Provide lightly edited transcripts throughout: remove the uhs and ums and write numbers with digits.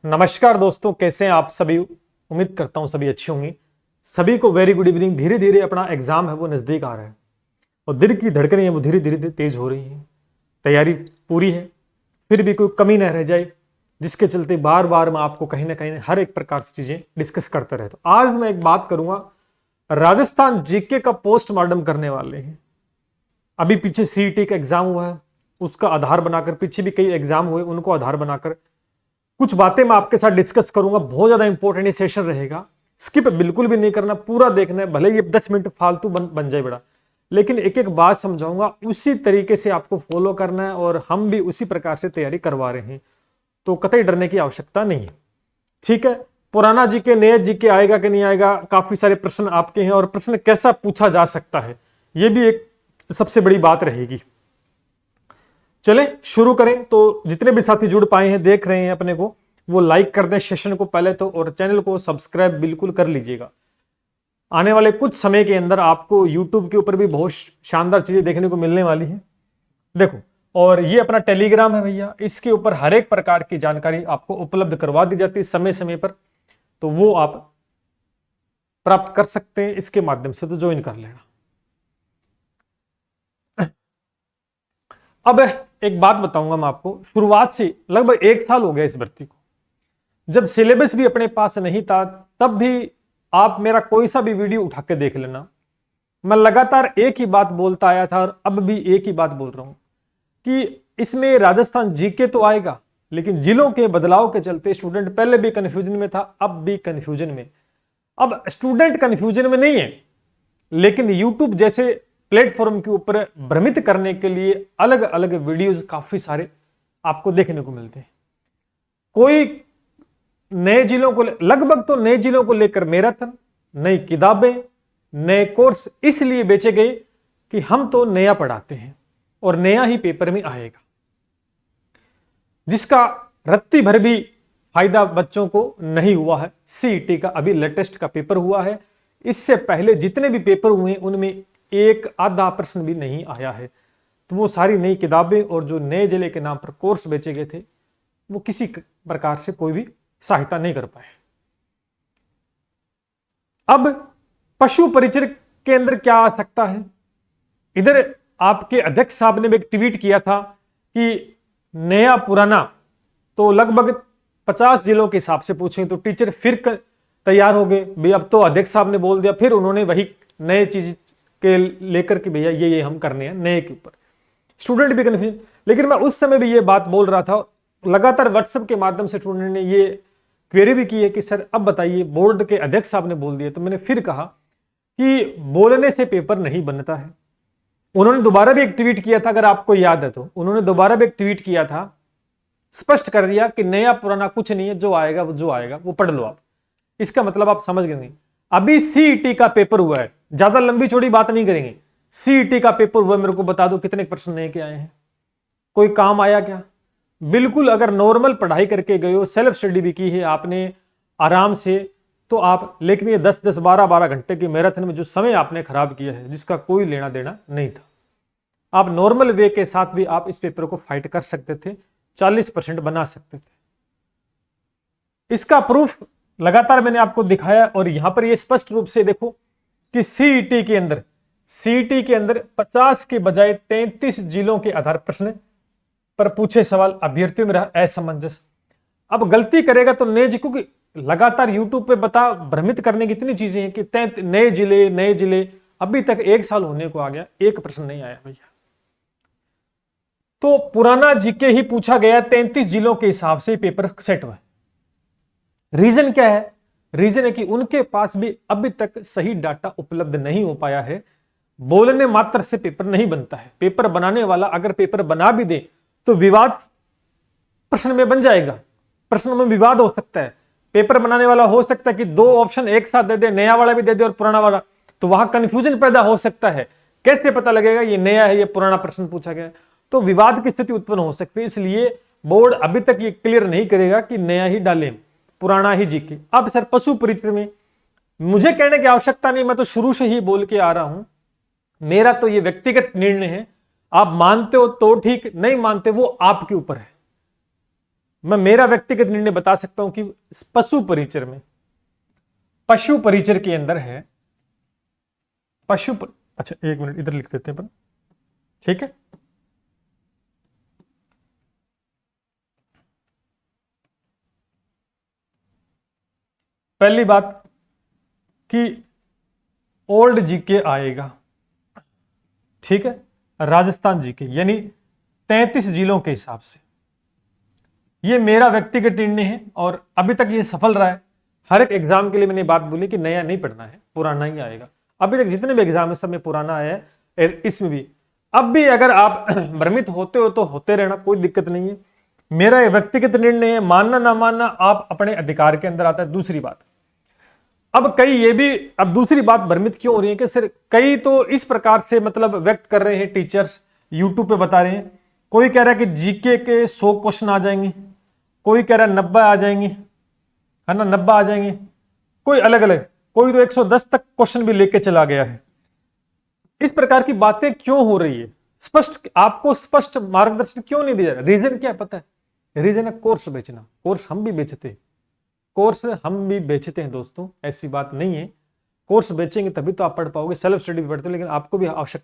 नमस्कार दोस्तों, कैसे हैं आप सभी। उम्मीद करता हूं सभी अच्छे होंगे। सभी को वेरी गुड इवनिंग। धीरे धीरे अपना एग्जाम है वो नजदीक आ रहा है और दिल की धड़कनें हैं वो धीरे धीरे तेज हो रही हैं। तैयारी पूरी है, फिर भी कोई कमी न रह जाए, जिसके चलते बार बार मैं आपको कहीं ना कहीं हर एक प्रकार से चीजें डिस्कस करता रहता हूं। आज मैं एक बात करूंगा, राजस्थान जीके का पोस्टमार्टम करने वाले हैं। अभी पीछे सीईटी का एग्जाम हुआ है, उसका आधार बनाकर, पीछे भी कई एग्जाम हुए उनको आधार बनाकर कुछ बातें मैं आपके साथ डिस्कस करूंगा। बहुत ज्यादा इंपॉर्टेंट ये सेशन रहेगा, स्किप बिल्कुल भी नहीं करना, पूरा देखना है। भले ये 10 मिनट फालतू बन जाए बड़ा, लेकिन एक एक बात समझाऊंगा, उसी तरीके से आपको फॉलो करना है और हम भी उसी प्रकार से तैयारी करवा रहे हैं, तो कतई डरने की आवश्यकता नहीं है। ठीक है, पुराना जीके नया जीके आएगा कि नहीं आएगा, काफी सारे प्रश्न आपके हैं और प्रश्न कैसा पूछा जा सकता है, ये भी एक सबसे बड़ी बात रहेगी। चले शुरू करें। तो जितने भी साथी जुड़ पाए हैं, देख रहे हैं अपने को, वो लाइक कर दें सेशन को पहले तो, और चैनल को सब्सक्राइब बिल्कुल कर लीजिएगा। आने वाले कुछ समय के अंदर आपको यूट्यूब के ऊपर भी बहुत शानदार चीजें देखने को मिलने वाली है। देखो, और ये अपना टेलीग्राम है भैया, इसके ऊपर हर एक प्रकार की जानकारी आपको उपलब्ध करवा दी जाती है समय समय पर, तो वो आप प्राप्त कर सकते हैं इसके माध्यम से, तो ज्वाइन कर लेना। अब एक बात बताऊंगा मैं आपको, शुरुआत से लगभग 1 साल हो गया इस भर्ती को, जब सिलेबस भी अपने पास नहीं था, तब भी आप मेरा कोई सा भी वीडियो उठा के देख लेना, मैं लगातार एक ही बात बोलता आया था और अब भी एक ही बात बोल रहा हूं कि इसमें राजस्थान जीके तो आएगा, लेकिन जिलों के बदलाव के चलते स्टूडेंट पहले भी कंफ्यूजन में था, अब भी कंफ्यूजन में। अब स्टूडेंट कंफ्यूजन में नहीं है, लेकिन यूट्यूब जैसे प्लेटफॉर्म के ऊपर भ्रमित करने के लिए अलग अलग वीडियोस काफी सारे आपको देखने को मिलते हैं। कोई नए जिलों को, लगभग तो नए जिलों को लेकर मैराथन, नई किताबें, नए कोर्स इसलिए बेचे गए कि हम तो नया पढ़ाते हैं और नया ही पेपर में आएगा, जिसका रत्ती भर भी फायदा बच्चों को नहीं हुआ है। सीईटी का अभी लेटेस्ट का पेपर हुआ है, इससे पहले जितने भी पेपर हुए उनमें एक आधा प्रश्न भी नहीं आया है। तो वो सारी नई किताबें और जो नए जिले के नाम पर कोर्स बेचे गए थे, वो किसी प्रकार से कोई भी सहायता नहीं कर पाए। अब पशु परिचर के अंदर क्या आ सकता है, इधर आपके अध्यक्ष साहब ने भी एक ट्वीट किया था कि नया पुराना, तो लगभग 50 जिलों के हिसाब से पूछें तो टीचर फिर तैयार हो गए भाई। अब तो अध्यक्ष साहब ने बोल दिया, फिर उन्होंने वही नए चीज के लेकर के भैया ये हम करने हैं नए के ऊपर, स्टूडेंट भी कंफ्यूज। लेकिन मैं उस समय भी ये बात बोल रहा था, लगातार व्हाट्सएप के माध्यम से स्टूडेंट ने ये क्वेरी भी की है कि सर अब बताइए, बोर्ड के अध्यक्ष साहब ने बोल दिया। तो मैंने फिर कहा कि बोलने से पेपर नहीं बनता है। उन्होंने दोबारा भी एक ट्वीट किया था, अगर आपको याद है तो, उन्होंने दोबारा भी एक ट्वीट किया था, स्पष्ट कर दिया कि नया पुराना कुछ नहीं है, जो आएगा वो पढ़ लो आप। इसका मतलब आप समझ गए नहीं। अभी सीईटी का पेपर हुआ है, ज्यादा लंबी चौड़ी बात नहीं करेंगे। सीईटी का पेपर हुआ, मेरे को बता दो कितने प्रश्न नए के आए हैं, कोई काम आया क्या? बिल्कुल, अगर नॉर्मल पढ़ाई करके गए हो, सेल्फ स्टडी भी की है आपने आराम से, तो आप, लेकिन ये 10-10, 12-12 घंटे की मैराथन में जो समय आपने खराब किया है, जिसका कोई लेना देना नहीं था, आप नॉर्मल वे के साथ भी आप इस पेपर को फाइट कर सकते थे, 40% बना सकते थे। इसका प्रूफ लगातार मैंने आपको दिखाया, और यहां पर ये स्पष्ट रूप से देखो कि सीईटी के अंदर 50 के बजाय 33 जिलों के आधार प्रश्न पर पूछे सवाल, अभ्यर्थियों में रहा असमंजस। अब गलती करेगा तो नए, क्योंकि लगातार यूट्यूब पे भ्रमित करने की इतनी चीजें हैं कि नए जिले, अभी तक 1 साल होने को आ गया, एक प्रश्न नहीं आया भैया। तो पुराना जीके ही पूछा गया, 33 जिलों के हिसाब से पेपर सेट हुआ। रीजन क्या है? रीजन है कि उनके पास भी अभी तक सही डाटा उपलब्ध नहीं हो पाया है। बोलने मात्र से पेपर नहीं बनता है। पेपर बनाने वाला अगर पेपर बना भी दे तो विवाद प्रश्न में बन जाएगा, प्रश्न में विवाद हो सकता है। पेपर बनाने वाला हो सकता है कि 2 ऑप्शन एक साथ दे दे, नया वाला भी दे दे और पुराना वाला, तो वहां कंफ्यूजन पैदा हो सकता है। कैसे पता लगेगा ये नया है ये पुराना प्रश्न पूछा गया? तो विवाद की स्थिति उत्पन्न हो सकती है। इसलिए बोर्ड अभी तक ये क्लियर नहीं करेगा कि नया ही डालें, पुराना ही जीके। अब सर पशु परिचय में मुझे कहने की आवश्यकता नहीं, मैं तो शुरू से ही बोल के आ रहा हूं, मेरा तो ये व्यक्तिगत निर्णय है। आप मानते हो तो ठीक, नहीं मानते वो आपके ऊपर है। मैं मेरा व्यक्तिगत निर्णय बता सकता हूं कि पशु परिचर में, पशु परिचर के अंदर है अच्छा एक मिनट इधर लिख देते हैं अपन, ठीक है। पहली बात कि ओल्ड जीके आएगा, ठीक है, राजस्थान जीके यानी 33 जिलों के हिसाब से। ये मेरा व्यक्तिगत निर्णय है और अभी तक ये सफल रहा है। हर एक एग्जाम के लिए मैंने बात बोली कि नया नहीं पढ़ना है, पुराना ही आएगा। अभी तक जितने भी एग्जाम है सब में पुराना आया है, इसमें भी। अब भी अगर आप भ्रमित होते हो तो होते रहना, कोई दिक्कत नहीं है। मेरा व्यक्तिगत निर्णय है, मानना ना मानना आप अपने अधिकार के अंदर आता है। दूसरी बात, अब कई ये भी, अब दूसरी बात भ्रमित क्यों हो रही है कि सर कई तो इस प्रकार से मतलब व्यक्त कर रहे हैं, टीचर्स यूट्यूब पे बता रहे हैं। कोई कह रहा है कि जीके के 100 क्वेश्चन आ जाएंगे, कोई कह रहा है 90 आ जाएंगे, है ना, 90 आ जाएंगे, कोई अलग अलग, कोई तो 110 तक क्वेश्चन भी लेके चला गया है। इस प्रकार की बातें क्यों हो रही है? आपको स्पष्ट मार्गदर्शन क्यों नहीं दिया जा रहा? रीजन क्या है पता है? रीजन है कोर्स बेचना। कोर्स हम भी बेचते हैं, कोर्स हम भी बेचते हैं दोस्तों, ऐसी बात नहीं है। कोर्स बेचेंगे तभी तो आप पढ़ पाओगे। सेल्फ स्टडी भी पढ़ते हो, लेकिन आपको भी आवश्यक,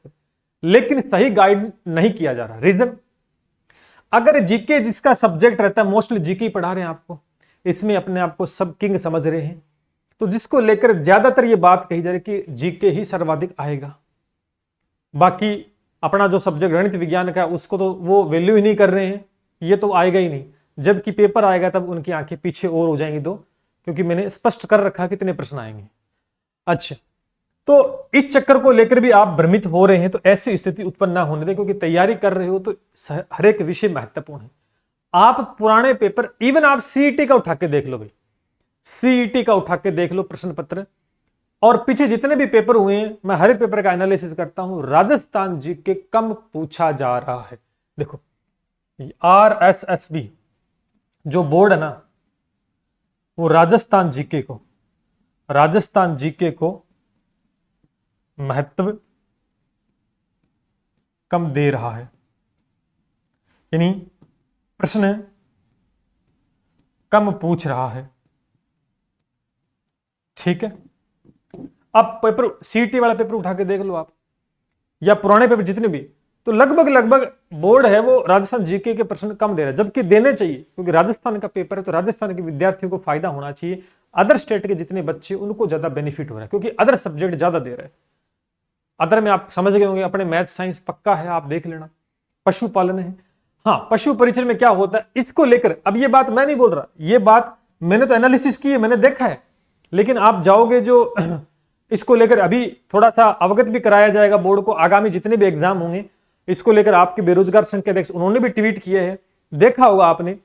लेकिन सही गाइड नहीं किया जा रहा। रीजन, अगर जीके जिसका सब्जेक्ट रहता है, मोस्टली जीके पढ़ा रहे हैं आपको, इसमें अपने आप को सब किंग समझ रहे हैं, तो जिसको लेकर ज्यादातर ये बात कही जा रही है कि जीके ही सर्वाधिक आएगा। बाकी अपना जो सब्जेक्ट गणित विज्ञान का उसको तो वो वैल्यू ही नहीं कर रहे हैं, ये तो आएगा ही नहीं। जबकि पेपर आएगा तब उनकी आंखें पीछे और हो जाएंगी दो, क्योंकि मैंने स्पष्ट कर रखा कितने प्रश्न आएंगे। अच्छा, तो इस चक्कर को लेकर भी आप भ्रमित हो रहे हैं, तो ऐसी स्थिति उत्पन्न ना होने दें, क्योंकि तैयारी कर रहे हो तो हर एक विषय महत्वपूर्ण है। आप पुराने पेपर, इवन आप सीईटी का उठा के देख लो भाई, सीईटी का उठा के देख लो प्रश्न पत्र, और पीछे जितने भी पेपर हुए हैं, मैं हर एक पेपर का एनालिसिस करता हूं। राजस्थान जीके कम पूछा जा रहा है। देखो RSSB जो बोर्ड है ना, वो राजस्थान जीके को महत्व कम दे रहा है, यानी प्रश्न कम पूछ रहा है, ठीक है। अब पेपर सीईटी वाला पेपर उठा के देख लो आप, या पुराने पेपर जितने भी, तो लगभग बोर्ड है वो राजस्थान जीके के प्रश्न कम दे रहा है, जबकि देने चाहिए, क्योंकि राजस्थान का पेपर है तो राजस्थान के विद्यार्थियों को फायदा होना चाहिए। अदर स्टेट के जितने बच्चे उनको ज्यादा बेनिफिट हो रहा है, क्योंकि अदर सब्जेक्ट ज्यादा दे रहे हैं। अदर में आप समझ गए होंगे, अपने मैथ साइंस पक्का है, आप देख लेना। पशुपालन है, हाँ, पशु परिचय में क्या होता है इसको लेकर, अब ये बात मैं नहीं बोल रहा, ये बात मैंने तो एनालिसिस की है, मैंने देखा है। लेकिन आप जाओगे जो इसको लेकर अभी थोड़ा सा अवगत भी कराया जाएगा बोर्ड को, आगामी जितने भी एग्जाम होंगे इसको लेकर। आपके बेरोजगार संघ के अध्यक्ष उन्होंने भी ट्वीट किए हैं, देखा होगा आपने,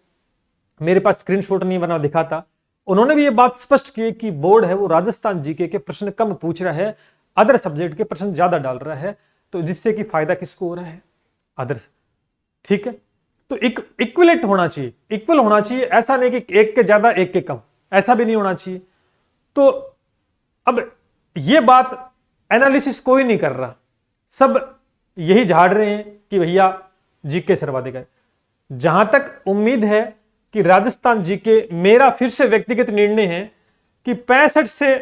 मेरे पास स्क्रीनशॉट नहीं बना दिखाता। उन्होंने भी ये बात स्पष्ट की कि बोर्ड है वो राजस्थान जीके के प्रश्न कम पूछ रहा है, अदर सब्जेक्ट के प्रश्न ज्यादा डाल रहा है, तो जिससे कि फायदा किसको हो रहा है? अदर्स, ठीक है। तो इक्विलेट होना चाहिए, इक्वल होना चाहिए, ऐसा नहीं कि एक के ज्यादा एक के कम, ऐसा भी नहीं होना चाहिए। तो अब ये बात एनालिसिस कोई नहीं कर रहा, सब यही झाड़ रहे हैं कि भैया जीके सर्वाधिक है। जहां तक उम्मीद है कि राजस्थान जीके, मेरा फिर से व्यक्तिगत निर्णय है कि 65 से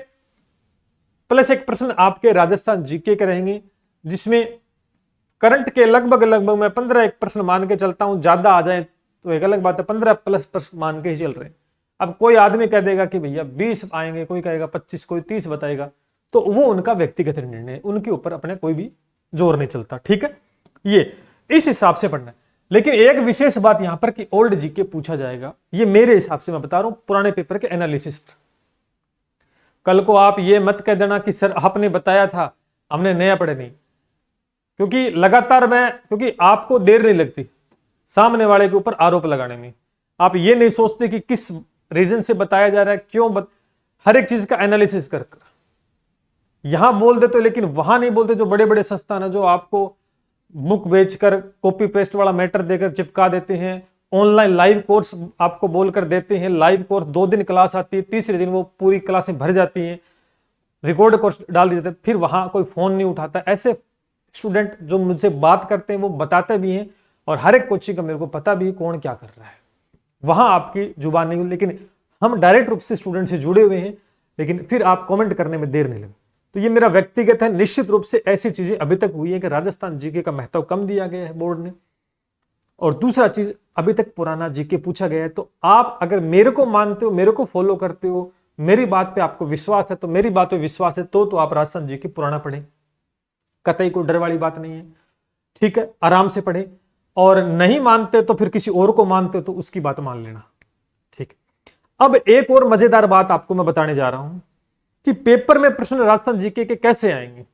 प्लस 1 प्रश्न आपके राजस्थान जीके के रहेंगे, जिसमें करंट के लगभग मैं 15 प्रश्न मान के चलता हूं। ज्यादा आ जाए तो एक अलग बात है, 15 प्लस प्रश्न मान के ही चल रहे हैं। अब कोई आदमी कह देगा कि भैया 20 आएंगे, कोई कहेगा 25, कोई 30 बताएगा, तो वो उनका व्यक्तिगत निर्णय है, उनके ऊपर अपने कोई भी जोर नहीं चलता, ठीक है। ये इस हिसाब से पढ़ना है। लेकिन एक विशेष बात यहां पर कि ओल्ड जीके पूछा जाएगा, ये मेरे हिसाब से मैं बता रहा हूं, पुराने पेपर के एनालिसिस पर। कल को आप ये मत कह देना कि सर आपने बताया था, हमने नया पढ़े नहीं, क्योंकि लगातार क्योंकि आपको देर नहीं लगती सामने वाले के ऊपर आरोप लगाने में। आप ये नहीं सोचते कि किस रीजन से बताया जा रहा है, क्यों हर एक चीज का एनालिसिस कर यहां बोल देते, लेकिन वहां नहीं बोलते। जो बड़े बड़े संस्थान है जो आपको बुक बेचकर कॉपी पेस्ट वाला मैटर देकर चिपका देते हैं, ऑनलाइन लाइव कोर्स आपको बोलकर देते हैं। लाइव कोर्स 2 दिन क्लास आती है, तीसरे दिन वो पूरी क्लासें भर जाती हैं, रिकॉर्ड कोर्स डाल देते हैं, फिर वहां कोई फोन नहीं उठाता। ऐसे स्टूडेंट जो मुझसे बात करते हैं वो बताते भी हैं, और हर एक कोचिंग का मेरे को पता भी है कौन क्या कर रहा है, वहां आपकी जुबान नहीं हुई, लेकिन हम डायरेक्ट रूप से स्टूडेंट से जुड़े हुए हैं, लेकिन फिर आप कमेंट करने में देर नहीं लगे। तो ये मेरा व्यक्तिगत है। निश्चित रूप से ऐसी चीजें अभी तक हुई है कि राजस्थान जीके का महत्व कम दिया गया है बोर्ड ने। और दूसरा चीज, अभी तक पुराना जीके पूछा गया है। तो आप अगर मेरे को मानते हो, मेरे को फॉलो करते हो, मेरी बात पे आपको विश्वास है, तो मेरी बात पे विश्वास है तो आप राजस्थान जीके पुराना पढ़ें, कतई कोई डर वाली बात नहीं है। ठीक है, आराम से पढ़ें। और नहीं मानते तो फिर किसी और को मानते हो तो उसकी बात मान लेना। ठीक। अब एक और मजेदार बात आपको मैं बताने जा रहा हूं कि पेपर में प्रश्न राजस्थान जीके के कैसे आएंगे।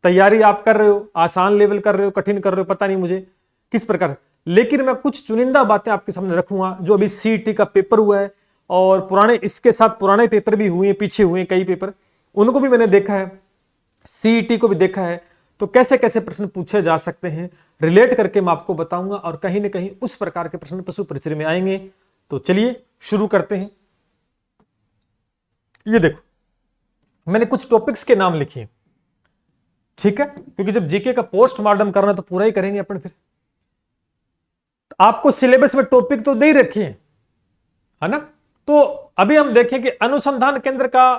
तैयारी आप कर रहे हो, आसान लेवल कर रहे हो, कठिन कर रहे हो, पता नहीं मुझे किस प्रकार, लेकिन मैं कुछ चुनिंदा बातें आपके सामने रखूंगा जो अभी सीईटी का पेपर हुआ है और पुराने, इसके साथ पुराने पेपर भी हुए हैं, पीछे हुए हैं कई पेपर, उनको भी मैंने देखा है, सीईटी को भी देखा है। तो कैसे कैसे प्रश्न पूछे जा सकते हैं रिलेट करके मैं आपको बताऊंगा, और कहीं ना कहीं उस प्रकार के प्रश्न पशु परिचय में आएंगे। तो चलिए शुरू करते हैं। ये देखो, मैंने कुछ टॉपिक्स के नाम लिखे हैं। ठीक है, क्योंकि जब जीके का पोस्टमार्टम करना तो पूरा ही करेंगे अपन। फिर आपको सिलेबस में टॉपिक तो दे ही रखे हैं, है ना। तो अभी हम देखें कि अनुसंधान केंद्र का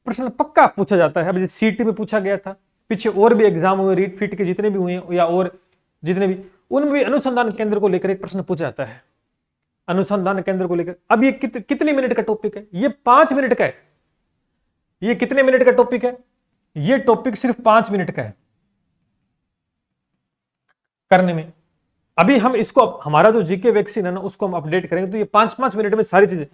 प्रश्न पक्का पूछा जाता है। अभी सीटी में पूछा गया था, पीछे और भी एग्जाम हुए, रीट फीट के जितने भी हुए हैं या और जितने भी, उनमें भी अनुसंधान केंद्र को लेकर एक प्रश्न पूछा जाता है। अनुसंधान केंद्र को लेकर अब ये कितने मिनट का टॉपिक है? ये 5 मिनट का है। ये कितने मिनट का टॉपिक है? ये टॉपिक सिर्फ 5 मिनट का है करने में। अभी हम इसको, हमारा जो जीके वैक्सीन है ना, उसको हम अपडेट करेंगे तो ये 5-5 मिनट में सारी चीजें,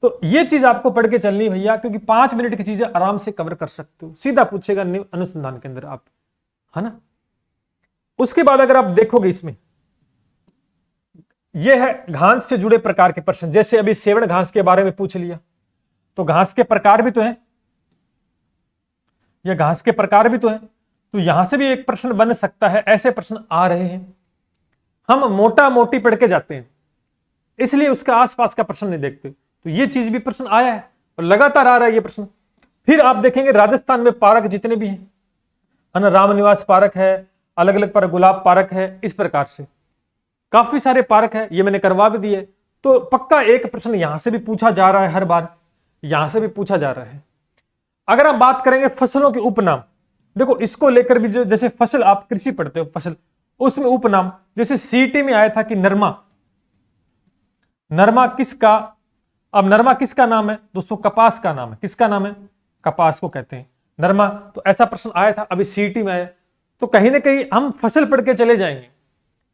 तो ये चीज आपको पढ़ के चलनी भैया, क्योंकि 5 मिनट की चीजें आराम से कवर कर सकते हो। सीधा पूछेगा अनुसंधान के अंदर आप, है ना। उसके बाद अगर आप देखोगे इसमें, ये है घास से जुड़े प्रकार के प्रश्न। जैसे अभी सेवण घास के बारे में पूछ लिया, तो घास के प्रकार भी तो है, ये घास के प्रकार भी तो है, तो यहां से भी एक प्रश्न बन सकता है। ऐसे प्रश्न आ रहे हैं। हम मोटा मोटी पढ़ के जाते हैं, इसलिए उसके आसपास का प्रश्न नहीं देखते। तो ये चीज भी प्रश्न आया है और लगातार आ रहा है ये प्रश्न। फिर आप देखेंगे राजस्थान में पार्क जितने भी हैं, है ना, रामनिवास पार्क है, अलग अलग पार्क, गुलाब पार्क है, इस प्रकार से काफी सारे पार्क है, ये मैंने करवा भी दिए। तो पक्का एक प्रश्न यहां से भी पूछा जा रहा है, हर बार यहां से भी पूछा जा रहा है। अगर हम बात करेंगे फसलों के उपनाम, देखो इसको लेकर भी, जो जैसे फसल आप कृषि पढ़ते हो, फसल, उसमें उपनाम, जैसे सीटी में आया था कि नरमा, नरमा किसका, अब नरमा किसका नाम है दोस्तों? कपास का नाम है। किसका नाम है? कपास को कहते हैं नरमा। तो ऐसा प्रश्न आया था, अभी सीटी में आया। तो कहीं ना कहीं हम फसल पढ़ के चले जाएंगे,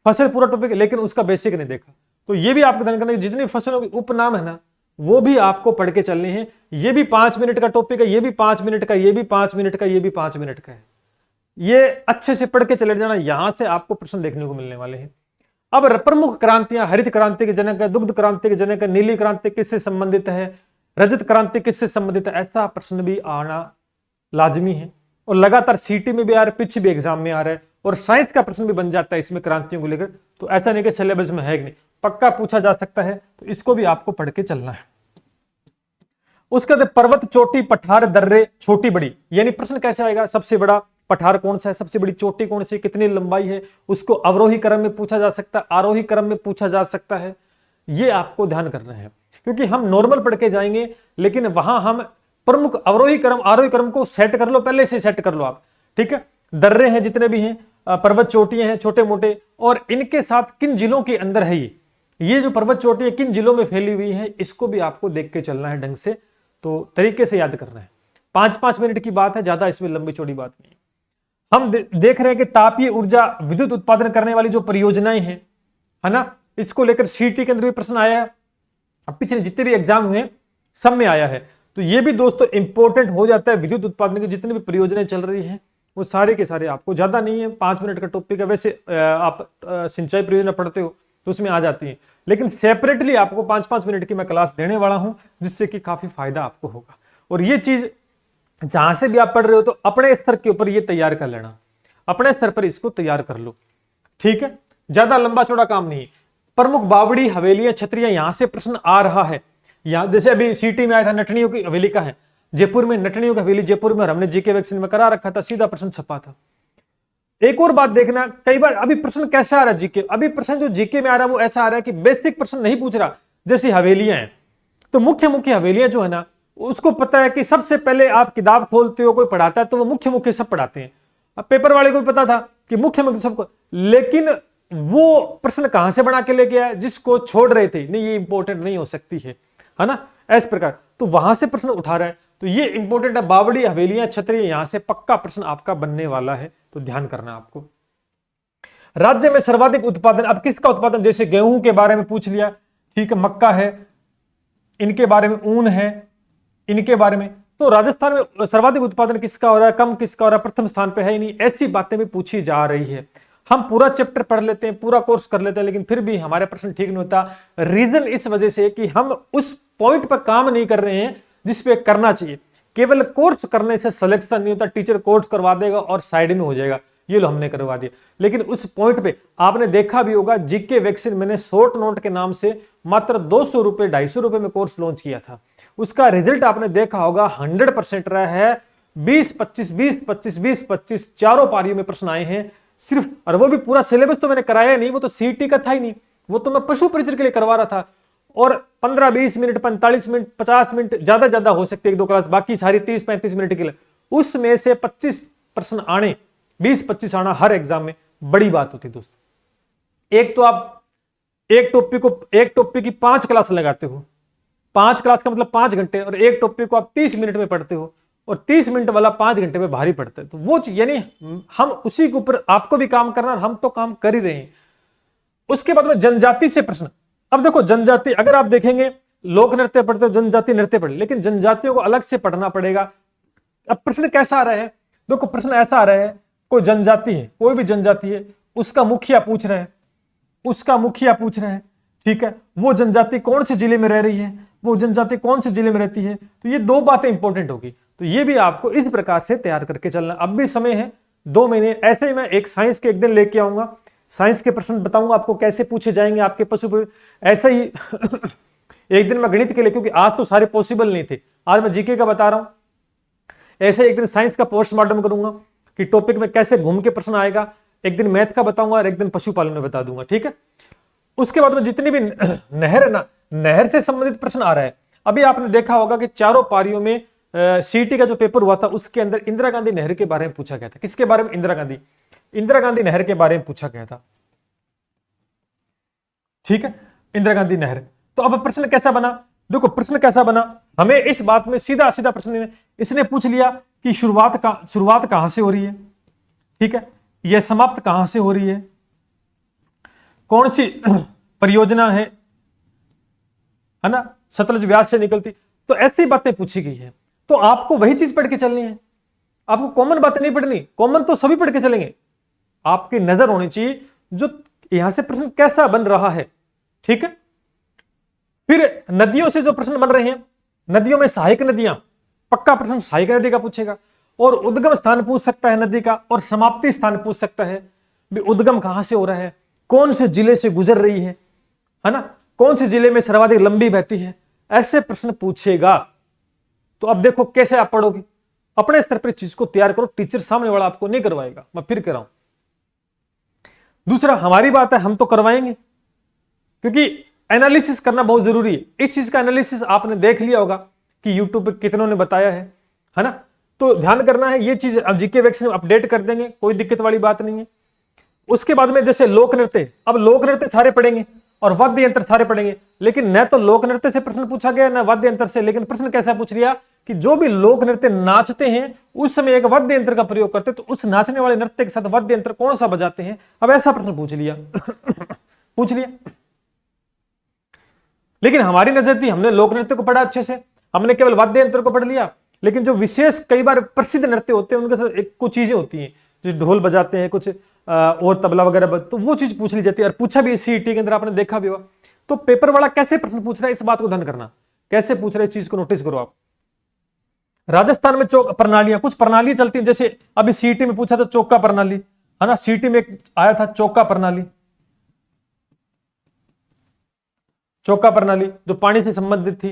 फसल पूरा टॉपिक, लेकिन उसका बेसिक नहीं देखा। तो ये भी आपको ध्यान करना, जितनी फसलों के उपनाम है ना, वो भी आपको पढ़ के चलने हैं। ये भी 5 मिनट का टॉपिक है, ये भी 5 मिनट का, ये भी 5 मिनट का, ये भी 5 मिनट का है। ये अच्छे से पढ़ के चले जाना, यहां से आपको प्रश्न देखने को मिलने वाले हैं। अब प्रमुख क्रांतियां, हरित क्रांति के जनक है, दुग्ध क्रांति के जनक है, नीली क्रांति किससे संबंधित है, रजत क्रांति किससे संबंधित है, ऐसा प्रश्न भी आना लाजमी है। और लगातार सीटी में भी आ रहा है, पीछे भी एग्जाम में आ रहा है, और साइंस का प्रश्न भी बन जाता है इसमें क्रांतियों को लेकर। तो ऐसा नहीं कि सिलेबस में है कि नहीं, पक्का पूछा जा सकता है। तो इसको भी आपको पढ़ के चलना है। उसके बाद पर्वत, चोटी, पठार, दर्रे, छोटी बड़ी, यानी प्रश्न कैसे आएगा? सबसे बड़ा पठार कौन सा है, सबसे बड़ी चोटी कौन सी, कितनी लंबाई है, उसको अवरोही क्रम में पूछा जा सकता है, आरोही क्रम में पूछा जा सकता है। ये आपको ध्यान करना है, क्योंकि हम नॉर्मल पढ़ के जाएंगे, लेकिन वहां हम प्रमुख अवरोही क्रम, आरोही क्रम को सेट कर लो, पहले से सेट कर लो आप। ठीक है, दर्रे हैं जितने भी हैं, पर्वत चोटियां हैं छोटे मोटे, और इनके साथ किन जिलों के अंदर है ये जो पर्वत चोटी है किन जिलों में फैली हुई है, इसको भी आपको देख के चलना है ढंग से, तो तरीके से याद करना है। 5-5 मिनट की बात है, ज्यादा इसमें लंबी चौड़ी बात नहीं है। हम देख रहे हैं कि तापीय ऊर्जा विद्युत उत्पादन करने वाली जो परियोजनाएं हैं, है ना, इसको लेकर सीटी के अंदर भी प्रश्न आया है। अब पिछले जितने भी एग्जाम हुए सब में आया है। तो ये भी दोस्तों इंपॉर्टेंट हो जाता है। विद्युत उत्पादन की जितनी भी परियोजनाएं चल रही हैं वो सारे के सारे आपको, ज्यादा नहीं है, 5 मिनट का टॉपिक है। वैसे आप सिंचाई परियोजना पढ़ते हो तो उसमें आ जाती है, लेकिन सेपरेटली आपको 5-5 मिनट की मैं क्लास देने वाला हूं, जिससे कि काफी फायदा आपको होगा। और ये चीज जहां से भी आप पढ़ रहे हो तो अपने स्तर के ऊपर ये तैयार कर लेना, अपने स्तर पर इसको तैयार कर लो। ठीक है, ज्यादा लंबा चौड़ा काम नहीं है। प्रमुख बावड़ी, हवेलियां, छतरियां, यहां से प्रश्न आ रहा है। यहां जैसे अभी सिटी में आया था, नटनियों की हवेली का है, जयपुर में नटनियों की हवेली जयपुर में, और हमने जीके वैक्सीन में करा रखा था, सीधा प्रश्न छपा था। एक और बात देखना, कई बार अभी प्रश्न कैसा आ रहा है जीके, अभी प्रश्न जो जीके में आ रहा है वो ऐसा आ रहा है कि बेसिक प्रश्न नहीं पूछ रहा, जैसी हवेलियां हैं, तो मुख्य मुख्य हवेलियां जो है ना, उसको पता है कि सबसे पहले आप किताब खोलते हो, कोई पढ़ाता है तो वो मुख्य मुख्य सब पढ़ाते हैं। अब पेपर वाले को भी पता था कि मुख्य मुख्य सबको, लेकिन वो प्रश्न कहां से बना के लेके आया, जिसको छोड़ रहे थे, नहीं ये इंपॉर्टेंट नहीं हो सकती है ना, इस प्रकार, तो वहां से प्रश्न उठा रहा है, तो ये इंपॉर्टेंट है। बावड़ी, हवेलियां, छतरी, यहां से पक्का प्रश्न आपका बनने वाला है, तो ध्यान करना आपको। राज्य में सर्वाधिक उत्पादन, अब किसका उत्पादन, जैसे गेहूं के बारे में पूछ लिया, ठीक है, मक्का है, इनके बारे में ऊन है, इनके बारे में, तो राजस्थान में सर्वाधिक उत्पादन किसका हो रहा है, कम किसका हो रहा है, प्रथम स्थान पे है नहीं, ऐसी बातें भी पूछी जा रही है। हम पूरा चैप्टर पढ़ लेते हैं, पूरा कोर्स कर लेते हैं, लेकिन फिर भी हमारे प्रश्न ठीक नहीं होता। रीजन इस वजह से कि हम उस पॉइंट पर काम नहीं कर रहे हैं जिस पे करना चाहिए। केवल कोर्स करने से सिलेक्शन नहीं होता, टीचर कोर्स करवा देगा और साइड में हो जाएगा, ये लो हमने करवा दिया, लेकिन उस पॉइंट पे आपने देखा भी होगा, जीके वैक्सीन मैंने शॉर्ट नोट के नाम से मात्र 200 रुपए 250 रुपए में कोर्स लॉन्च किया था, उसका रिजल्ट आपने देखा होगा 100% रहा है। 20-25 20-25 20-25 चारों पारियों में प्रश्न आए हैं सिर्फ, और वो भी पूरा सिलेबस तो मैंने कराया नहीं, वो तो सीटी का था ही नहीं, वो तो मैं पशु परिचर के लिए करवा रहा था, और 15-20 मिनट 45 मिनट 50 मिनट ज्यादा हो सकते एक दो क्लास, बाकी सारी 30-35 मिनट के लिए, उसमें से 25 प्रश्न आने, 20-25 आना हर एग्जाम में बड़ी बात होती दोस्तों। एक तो आप एक टॉपिक की 5 क्लास लगाते हो, 5 क्लास का मतलब 5 घंटे, और एक टॉपिक को आप 30 मिनट में पढ़ते हो, और 30 मिनट वाला 5 घंटे में भारी पड़ता है, तो वो यानी हम उसी के ऊपर आपको भी काम करना, और हम तो काम कर ही रहे हैं। उसके बाद में जनजाति से प्रश्न, अब देखो जनजाति, अगर आप देखेंगे लोक नृत्य पढ़ते हो, जनजाति नृत्य पढ़े, लेकिन जनजातियों को अलग से पढ़ना पड़ेगा। अब प्रश्न कैसा आ रहा है, देखो प्रश्न ऐसा आ रहा है, कोई जनजाति है, कोई भी जनजाति है, उसका मुखिया पूछ रहा है, ठीक है, वो जनजाति कौन से जिले में रह रही है, वो जनजाति कौन से जिले में रहती है, तो ये 2 बातें इंपॉर्टेंट होगी, तो ये भी आपको इस प्रकार से तैयार करके चलना। अब भी समय है 2 महीने, ऐसे ही मैं एक साइंस के एक दिन लेके आऊंगा, साइंस के प्रश्न बताऊंगा आपको कैसे पूछे जाएंगे आपके पशु, ऐसा ही एक दिन मैं गणित के लिए, क्योंकि आज तो सारे पॉसिबल नहीं थे, आज मैं जीके का बता रहा हूं, ऐसे एक दिन साइंस का पोस्टमार्टम करूंगा कि टॉपिक में कैसे घूम के प्रश्न आएगा, एक दिन मैथ का बताऊंगा और एक दिन पशुपालन में बता दूंगा, ठीक है। उसके बाद में जितनी भी नहर से संबंधित प्रश्न आ रहा है, अभी आपने देखा होगा कि चारों पारियों में सीटी का जो पेपर हुआ था उसके अंदर इंदिरा गांधी नहर के बारे में पूछा गया था। किसके बारे में, इंदिरा गांधी नहर के बारे में पूछा गया था, ठीक है, इंदिरा गांधी नहर। तो अब प्रश्न कैसा बना, देखो प्रश्न कैसा बना, हमें इस बात में सीधा प्रश्न इसने पूछ लिया कि शुरुआत कहां से हो रही है, ठीक है, यह समाप्त कहां से हो रही है, कौन सी परियोजना है ना, सतलज व्यास से निकलती, तो ऐसी बातें पूछी गई है। तो आपको वही चीज पढ़ के चलनी है, आपको कॉमन बातें नहीं पढ़नी, कॉमन तो सभी पढ़ के चलेंगे, आपकी नजर होनी चाहिए जो यहां से प्रश्न कैसा बन रहा है, ठीक है। फिर नदियों से जो प्रश्न बन रहे हैं, नदियों में सहायक नदियां, पक्का प्रश्न सहायक नदी का पूछेगा, और उद्गम स्थान पूछ सकता है नदी का, और समाप्ति स्थान पूछ सकता है, उद्गम कहां से हो रहा है, कौन से जिले से गुजर रही है ना, कौन से जिले में सर्वाधिक लंबी बहती है, ऐसे प्रश्न पूछेगा। तो अब देखो कैसे आप पढ़ोगे, अपने स्तर पर चीज को तैयार करो, टीचर सामने वाला आपको नहीं करवाएगा, मैं फिर कह रहा हूं। दूसरा हमारी बात है, हम तो करवाएंगे, क्योंकि एनालिसिस करना बहुत जरूरी है। इस चीज का एनालिसिस आपने देख लिया होगा कि यूट्यूब पे कितनों ने बताया है ना, तो ध्यान करना है ये चीज। अब जीके वैक्सीन अपडेट कर देंगे, कोई दिक्कत वाली बात नहीं है। उसके बाद में जैसे लोक नृत्य, अब लोक नृत्य सारे पढ़ेंगे और वाद्य यंत्र सारे पढ़ेंगे, लेकिन न तो लोक नृत्य से प्रश्न पूछा गया न वाद्य यंत्र से, लेकिन प्रश्न कैसा पूछ लिया कि जो भी लोक नृत्य नाचते हैं उस समय एक वाद्य यंत्र का प्रयोग करते, तो उस नाचने वाले नृत्य के साथ वाद्य यंत्र कौन सा बजाते हैं, अब ऐसा प्रश्न पूछ लिया पूछ लिया। लेकिन हमारी नजर थी, हमने लोक नृत्य को पढ़ा अच्छे से, हमने केवल वाद्य यंत्र को पढ़ लिया, लेकिन जो विशेष कई बार प्रसिद्ध नृत्य होते हैं उनके साथ एक कुछ चीजें होती हैं, जो ढोल बजाते हैं कुछ और तबला वगैरह, तो वो चीज पूछ ली जाती है, और पूछा भी सीईटी के अंदर आपने देखा भी होगा। तो पेपर वाला कैसे प्रश्न पूछ रहा है, इस बात को ध्यान करना, कैसे पूछ रहे, इस चीज को नोटिस करो आप। राजस्थान में चौक प्रणालियां, कुछ प्रणाली चलती है, जैसे अभी सीईटी में पूछा था चौका प्रणाली, है ना, सीईटी में आया था चौका प्रणाली, चौका प्रणाली जो पानी से संबंधित थी।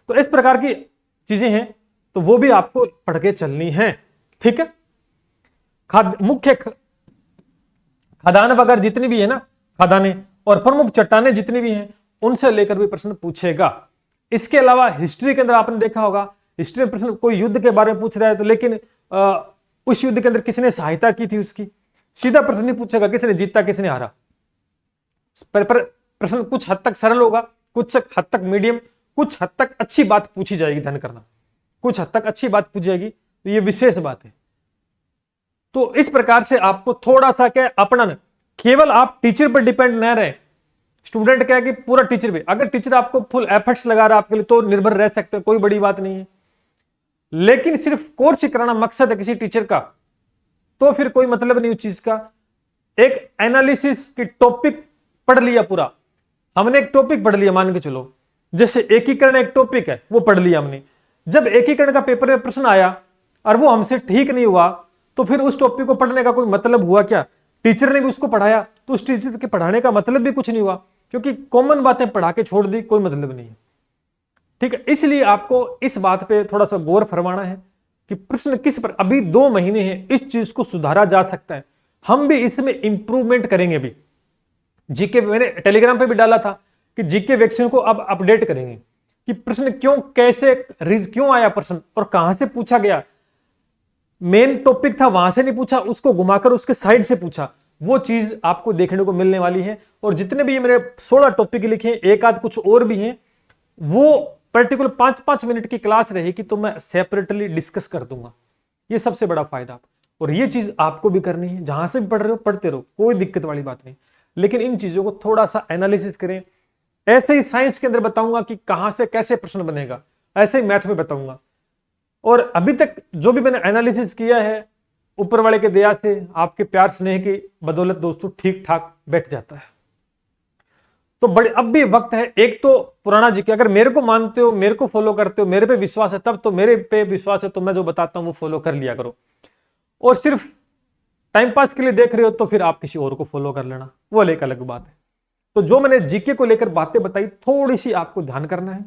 तो इस प्रकार की चीजें हैं, तो वो भी आपको पढ़ के चलनी है, ठीक है। मुख्य खदान वगैरह जितनी भी है ना, खदानें और प्रमुख चट्टानें जितनी भी हैं, उनसे लेकर भी प्रश्न पूछेगा। इसके अलावा हिस्ट्री के अंदर आपने देखा होगा, हिस्ट्री में प्रश्न कोई युद्ध के बारे में पूछ रहा है तो लेकिन उस युद्ध के अंदर किसने सहायता की थी उसकी, सीधा प्रश्न नहीं पूछेगा किसने जीता किसने हारा। पर प्रश्न कुछ हद तक सरल होगा, कुछ हद तक मीडियम, कुछ हद तक अच्छी बात पूछी जाएगी, ध्यान करना, कुछ हद तक अच्छी बात पूछी जाएगी, तो ये विशेष बात है। तो इस प्रकार से आपको थोड़ा सा क्या अपना, केवल आप टीचर पर डिपेंड न रहे। स्टूडेंट क्या है कि पूरा टीचर पे, अगर टीचर आपको फुल एफर्ट्स लगा रहा है आपके लिए तो निर्भर रह सकते हैं, कोई बड़ी बात नहीं है। लेकिन सिर्फ कोर्स ही कराना मकसद है किसी टीचर का, तो फिर कोई मतलब नहीं उस चीज का। एक एनालिसिस की टॉपिक पढ़ लिया पूरा, हमने एक टॉपिक पढ़ लिया, मान के चलो जैसे एकीकरण एक टॉपिक है वो पढ़ लिया हमने। जब एकीकरण का पेपर में प्रश्न आया और वो हमसे ठीक नहीं हुआ तो फिर उस टॉपिक को पढ़ने का कोई मतलब हुआ क्या? टीचर ने भी उसको पढ़ाया तो उस टीचर के पढ़ाने का मतलब भी कुछ नहीं हुआ, क्योंकि कॉमन बातें पढ़ा के छोड़ दी, कोई मतलब नहीं है। ठीक है, इसलिए आपको इस बात पे थोड़ा सा गौर फरमाना है कि प्रश्न किस पर, अभी 2 महीने हैं, इस चीज को सुधारा जा सकता है, हम भी इसमें इंप्रूवमेंट करेंगे। भी जीके मैंने टेलीग्राम पे भी डाला था कि जीके वैक्सीन को अब अपडेट करेंगे कि प्रश्न क्यों, कैसे, क्यों आया प्रश्न और कहां से पूछा गया। मेन टॉपिक था वहां से नहीं पूछा, उसको घुमाकर उसके साइड से पूछा, वो चीज आपको देखने को मिलने वाली है। और जितने भी मेरे 16 टॉपिक लिखे हैं, एक आध कुछ और भी हैं, वो पर्टिकुलर 5-5 मिनट की क्लास रहेगी तो मैं सेपरेटली डिस्कस कर दूंगा। ये सबसे बड़ा फायदा, और ये चीज आपको भी करनी है, जहां से भी पढ़ रहे हो पढ़ते रहो, कोई दिक्कत वाली बात नहीं, लेकिन इन चीजों को थोड़ा सा एनालिसिस करें। ऐसे ही साइंस के अंदर बताऊंगा कि कहां से कैसे प्रश्न बनेगा, ऐसे ही मैथ में बताऊंगा। और अभी तक जो भी मैंने एनालिसिस किया है, ऊपर वाले के दया से, आपके प्यार स्नेह की बदौलत दोस्तों ठीक ठाक बैठ जाता है। तो बड़े अब भी वक्त है, एक तो पुराना जीके, अगर मेरे को मानते हो, मेरे को फॉलो करते हो, मेरे पे विश्वास है, तब तो मेरे पे विश्वास है तो मैं जो बताता हूं वो फॉलो कर लिया करो। और सिर्फ टाइम पास के लिए देख रहे हो तो फिर आप किसी और को फॉलो कर लेना, वो एक अलग बात है। तो जो मैंने जीके को लेकर बातें बताई, थोड़ी सी आपको ध्यान करना है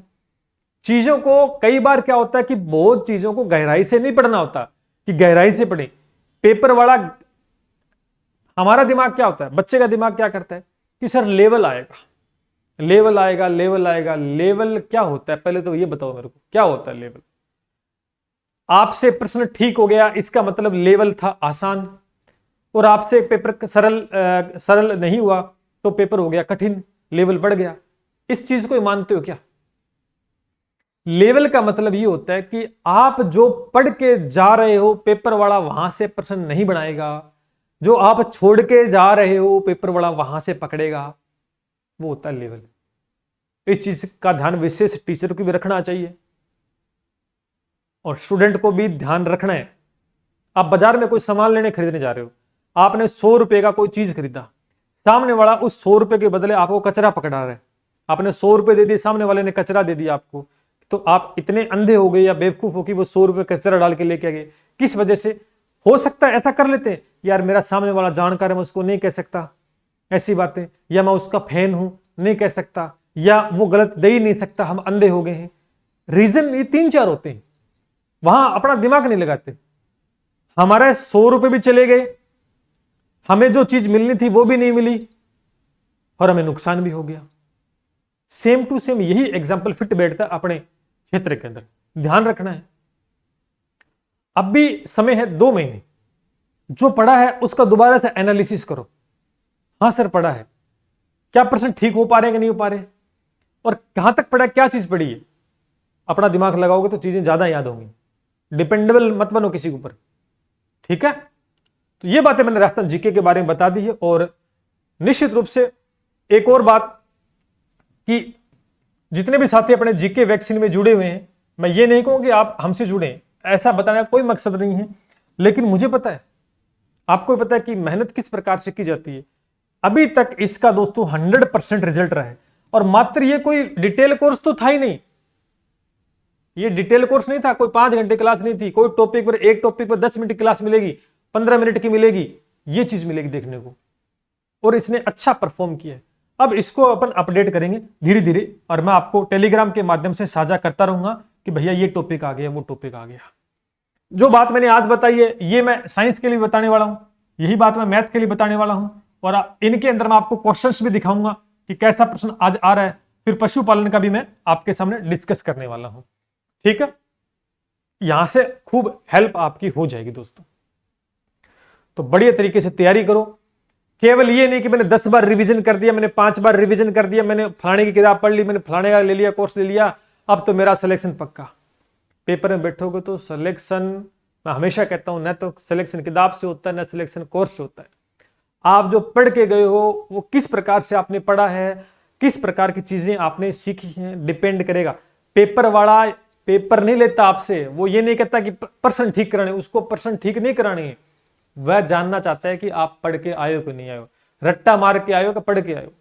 चीजों को। कई बार क्या होता है कि बहुत चीजों को गहराई से नहीं पढ़ना होता कि गहराई से पढ़े। पेपर वाला, हमारा दिमाग क्या होता है, बच्चे का दिमाग क्या करता है कि सर लेवल आएगा, लेवल आएगा, लेवल आएगा। लेवल क्या होता है पहले तो ये बताओ मेरे को, क्या होता है लेवल? आपसे प्रश्न ठीक हो गया इसका मतलब लेवल था आसान, और आपसे पेपर सरल नहीं हुआ तो पेपर हो गया कठिन, लेवल बढ़ गया। इस चीज को मानते हो क्या? लेवल का मतलब ये होता है कि आप जो पढ़ के जा रहे हो पेपर वाला वहां से प्रश्न नहीं बनाएगा, जो आप छोड़ के जा रहे हो पेपर वाला वहां से पकड़ेगा, वो होता है लेवल। इस चीज का ध्यान विशेष टीचर को भी रखना चाहिए और स्टूडेंट को भी ध्यान रखना है। आप बाजार में कोई सामान लेने खरीदने जा रहे हो, आपने 100 रुपए का कोई चीज खरीदा, सामने वाला उस 100 रुपए के बदले आपको कचरा पकड़ा रहा है, आपने 100 रुपए दे दिए, सामने वाले ने कचरा दे दिया आपको, तो आप इतने अंधे हो गए या बेवकूफ हो कि वो 100 रुपए कचरा डाल के लेके गए। किस वजह से? हो सकता है ऐसा कर लेते हैं, यार मेरा सामने वाला जानकार है, मैं उसको नहीं कह सकता ऐसी बातें, या मैं उसका फैन हूं नहीं कह सकता, या वो गलत दे ही नहीं सकता, हम अंधे हो गए हैं। रीजन ये 3-4 होते हैं, वहां अपना दिमाग नहीं लगाते। हमारे 100 रुपए भी चले गए, हमें जो चीज मिलनी थी वो भी नहीं मिली, और हमें नुकसान भी हो गया। सेम टू सेम यही एग्जाम्पल फिट बैठता है अपने क्षेत्र के अंदर, ध्यान रखना है। अब भी समय है 2 महीने, जो पढ़ा है उसका दोबारा से एनालिसिस करो। हाँ सर पढ़ा है, क्या प्रश्न ठीक हो पा रहे हैं कि नहीं हो पा रहे, और कहां तक पढ़ा, क्या चीज पढ़ी है, अपना दिमाग लगाओगे तो चीजें ज्यादा याद होंगी। डिपेंडेबल मत बनो किसी के ऊपर, ठीक है। तो ये बातें मैंने राजस्थान जीके के बारे में बता दी है। और निश्चित रूप से एक और बात कि जितने भी साथी अपने जीके वैक्सीन में जुड़े हुए हैं, मैं ये नहीं कहूंगी आप हमसे जुड़े, ऐसा बताने का कोई मकसद नहीं है, लेकिन मुझे पता है, आपको पता है कि मेहनत किस प्रकार से की जाती है। अभी तक इसका दोस्तों 100% रिजल्ट रहा है, और मात्र ये कोई डिटेल कोर्स तो था ही नहीं, ये डिटेल कोर्स नहीं था, कोई 5 घंटे क्लास नहीं थी, कोई टॉपिक पर, एक टॉपिक पर 10 मिनट की क्लास मिलेगी, 15 मिनट की मिलेगी, ये चीज मिलेगी देखने को, और इसने अच्छा परफॉर्म किया है। अब इसको अपन अपडेट करेंगे धीरे धीरे, और मैं आपको टेलीग्राम के माध्यम से साझा करता रहूंगा कि भैया ये टॉपिक आ गया, वो टॉपिक आ गया। जो बात मैंने आज बताई है ये मैं साइंस के लिए बताने वाला हूं, यही बात मैं मैथ के लिए बताने वाला हूं, और इनके अंदर मैं आपको क्वेश्चंस भी दिखाऊंगा कि कैसा प्रश्न आज आ रहा है, फिर पशुपालन का भी मैं आपके सामने डिस्कस करने वाला हूं। ठीक है, यहां से खूब हेल्प आपकी हो जाएगी दोस्तों। तो बढ़िया तरीके से तैयारी करो। केवल ये नहीं कि मैंने 10 बार रिवीजन कर दिया, मैंने 5 बार रिवीजन कर दिया, मैंने फलाने की किताब पढ़ ली, मैंने फलाने का ले लिया, कोर्स ले लिया, अब तो मेरा सिलेक्शन पक्का। पेपर में बैठोगे तो सिलेक्शन, मैं हमेशा कहता हूं, न तो सिलेक्शन किताब से होता है, न सिलेक्शन कोर्स से होता है। आप जो पढ़ के गए हो वो किस प्रकार से आपने पढ़ा है, किस प्रकार की चीजें आपने सीखी हैं, डिपेंड करेगा। पेपर वाला पेपर नहीं लेता आपसे, वो ये नहीं कहता कि पर्सन ठीक कराने, उसको पर्सन ठीक नहीं करानी है। वह जानना चाहता है कि आप पढ़ के आए हो कि नहीं आए हो, रट्टा मार के आए हो कि पढ़ के आए हो।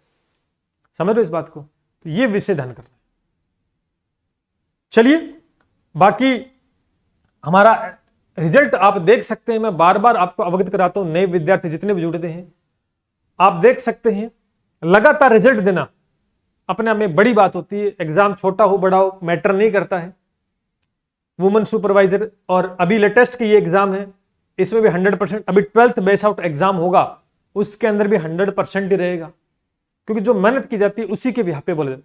समझ लो इस बात को। तो ये विषय ध्यान करना। चलिए, बाकी हमारा रिजल्ट आप देख सकते हैं, मैं बार बार आपको अवगत कराता हूं, नए विद्यार्थी जितने भी जुड़ते हैं आप देख सकते हैं, लगातार रिजल्ट देना अपने आप में बड़ी बात होती है। एग्जाम छोटा हो बड़ा हो मैटर नहीं करता है। वुमेन सुपरवाइजर और अभी लेटेस्ट की ये एग्जाम है, इसमें भी 100%, अभी 12th बेस आउट एग्जाम होगा उसके अंदर भी 100% ही रहेगा, क्योंकि जो मेहनत की जाती है उसी के भी यहाँ पे बोले।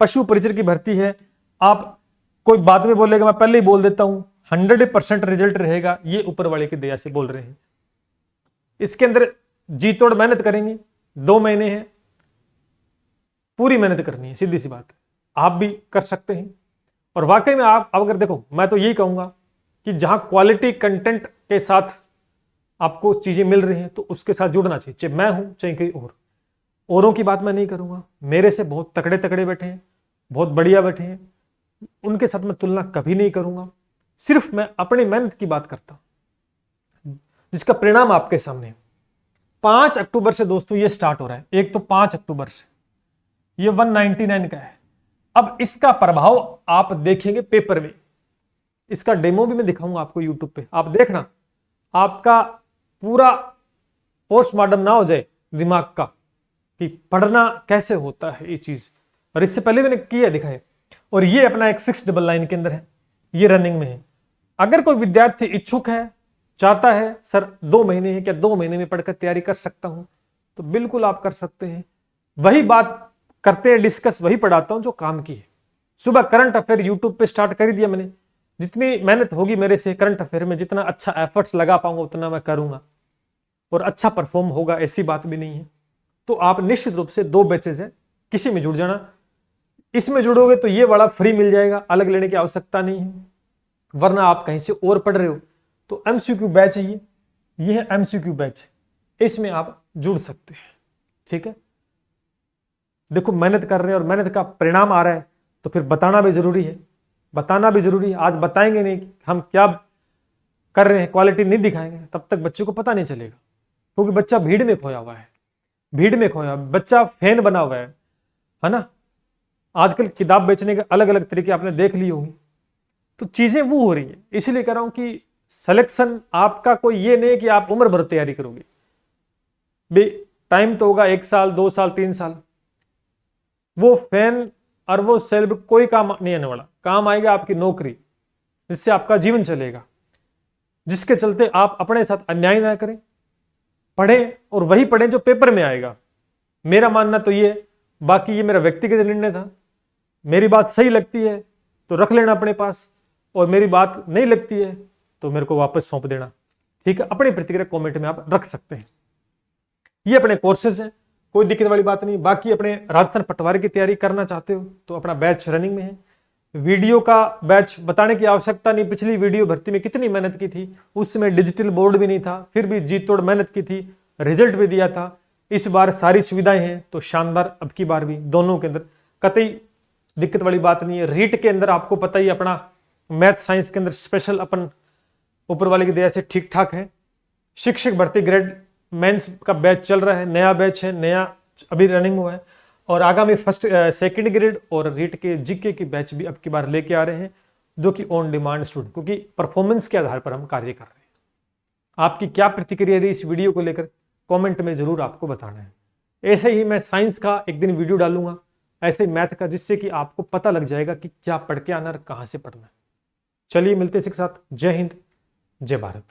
पशु परिचर की भर्ती है, आप कोई बाद में बोलेगा, मैं पहले ही बोल देता हूं 100% रिजल्ट रहेगा, ये ऊपर वाले की दया से बोल रहे हैं। इसके अंदर जी तोड़ मेहनत करेंगे, 2 महीने हैं, पूरी मेहनत करनी है, सीधी सी बात है। आप भी कर सकते हैं। और वाकई में आप अगर देखो, मैं तो यही कहूंगा कि जहां क्वालिटी कंटेंट के साथ आपको चीजें मिल रही हैं तो उसके साथ जुड़ना चाहिए, चाहे मैं हूं चाहे कोई और। औरों की बात मैं नहीं करूंगा, मेरे से बहुत तकड़े तकड़े बैठे हैं, बहुत बढ़िया बैठे हैं, उनके साथ मैं तुलना कभी नहीं करूंगा। सिर्फ मैं अपनी मेहनत की बात करता हूं, जिसका परिणाम आपके सामने है। 5 अक्टूबर से दोस्तों ये स्टार्ट हो रहा है, एक तो 5 अक्टूबर से ये 199 का है। अब इसका प्रभाव आप देखेंगे पेपर में, इसका डेमो भी मैं दिखाऊंगा आपको यूट्यूब पे, आप देखना, आपका पूरा पोस्टमार्टम ना हो जाए दिमाग का कि पढ़ना कैसे होता है ये चीज। और इससे पहले मैंने किया दिखाया, और ये अपना एक 699 के अंदर है, ये रनिंग में है। अगर कोई विद्यार्थी इच्छुक है, चाहता है सर 2 महीने है क्या, 2 महीने में पढ़कर तैयारी कर सकता हूं, तो बिल्कुल आप कर सकते हैं। वही बात करते हैं, डिस्कस वही पढ़ाता हूं जो काम की है। सुबह करंट अफेयर यूट्यूब पे स्टार्ट कर दिया मैंने, जितनी मेहनत होगी मेरे से करंट अफेयर में, जितना अच्छा एफर्ट्स लगा पाऊंगा उतना मैं करूंगा, और अच्छा परफॉर्म होगा, ऐसी बात भी नहीं है। तो आप निश्चित रूप से 2 बैचेज है, किसी में जुड़ जाना। इसमें जुड़ोगे तो ये वाला फ्री मिल जाएगा, अलग लेने की आवश्यकता नहीं है। वरना आप कहीं से और पढ़ रहे हो तो एमसीक्यू बैच है, ये है एमसीक्यू बैच, इसमें आप जुड़ सकते हैं। ठीक है, देखो मेहनत कर रहे हैं और मेहनत का परिणाम आ रहा है तो फिर बताना भी जरूरी है, बताना भी जरूरी है। आज बताएंगे नहीं कि हम क्या कर रहे हैं, क्वालिटी नहीं दिखाएंगे, तब तक बच्चे को पता नहीं चलेगा, क्योंकि बच्चा भीड़ में खोया हुआ है, भीड़ में खोया, बच्चा फैन बना हुआ है ना। आजकल किताब बेचने के अलग अलग तरीके आपने देख ली होगी, तो चीजें वो हो रही है। इसलिए कह रहा हूं कि सिलेक्शन आपका कोई ये नहीं कि आप उम्र भर तैयारी करोगे, टाइम तो होगा 1 साल 2 साल 3 साल। वो फैन और वो सेल्फ कोई काम नहीं आने वाला, काम आएगा आपकी नौकरी, जिससे आपका जीवन चलेगा, जिसके चलते आप अपने साथ अन्याय ना करें, पढ़ें और वही पढ़ें जो पेपर में आएगा। मेरा मानना तो ये, बाकी ये मेरा व्यक्तिगत निर्णय था। मेरी बात सही लगती है तो रख लेना अपने पास, और मेरी बात नहीं लगती है तो मेरे को वापस सौंप देना। ठीक है, अपनी प्रतिक्रिया कमेंट में आप रख सकते हैं। ये अपने कोर्सेज हैं, कोई दिक्कत वाली बात नहीं। बाकी अपने राजस्थान पटवारी की तैयारी करना चाहते हो तो अपना बैच रनिंग में है। वीडियो का बैच बताने की आवश्यकता नहीं, पिछली वीडियो भर्ती में कितनी मेहनत की थी, उसमें डिजिटल बोर्ड भी नहीं था, फिर भी जी तोड़ मेहनत की थी, रिजल्ट भी दिया था। इस बार सारी सुविधाएं हैं तो शानदार, अब की बार भी दोनों के अंदर कतई दिक्कत वाली बात नहीं है। रीट के अंदर आपको पता ही, अपना मैथ साइंस के अंदर स्पेशल अपन ऊपर वाले की दया से ठीक ठाक है। शिक्षक भर्ती ग्रेड मेंस का बैच चल रहा है, नया बैच है, नया अभी रनिंग हुआ है, और आगामी फर्स्ट सेकंड ग्रेड और रीट के जीके की बैच भी अब की बार लेके आ रहे हैं, जो कि ऑन डिमांड स्टूडेंट, क्योंकि परफॉर्मेंस के आधार पर हम कार्य कर रहे हैं। आपकी क्या प्रतिक्रिया रही इस वीडियो को लेकर, कमेंट में जरूर आपको बताना है। ऐसे ही मैं साइंस का एक दिन वीडियो डालूंगा, ऐसे ही मैथ का, जिससे कि आपको पता लग जाएगा कि क्या पढ़ के आना और कहां से पढ़ना है। चलिए मिलते हैं इसके साथ। जय हिंद, जय भारत।